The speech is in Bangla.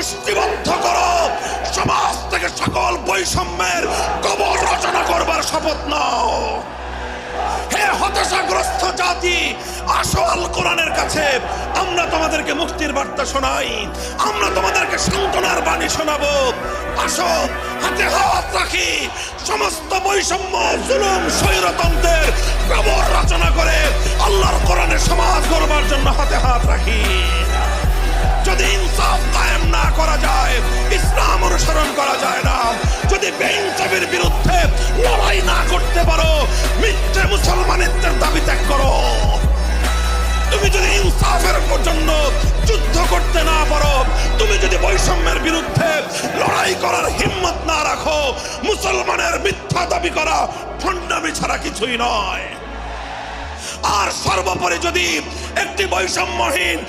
মুষ্টিবদ্ধ করো, সমাজ থেকে সকল বৈষম্যের কবর রচনা করবার শপথ নাও। হে হতাশাগ্রস্ত জাতি, আসো আল কোরআনের কাছে, আমরা তোমাদেরকে মুক্তির বার্তা শোনাই, আমরা তোমাদেরকে সান্ত্বনার বাণী শোনাবো। আসো হাতে হাত রাখি, সমস্ত বৈষম্য, জুলুম, স্বৈরতন্ত্রের কবর রচনা করে আল্লাহর কোরআনের সমাজ গড়বার জন্য হাতে হাত রাখি। যদি ইনসাফ কায়েম না করা যায়, ইসলাম অনুসরণ করা যায় না, যদি বেইনসাফির বিরুদ্ধে লড়াই না করতে পারো, মিথ্যে মুসলমানিত্বের দাবি ত্যাগ করো। তুমি যদি ইনসাফের জন্য যুদ্ধ করতে না পারো, তুমি যদি বৈষম্যের বিরুদ্ধে লড়াই করার হিম্মত না রাখো, মুসলমানের মিথ্যা দাবি করা ভণ্ডামি ছাড়া কিছুই নয়। আর সর্বোপরি যদি একটি বৈষম্যহীন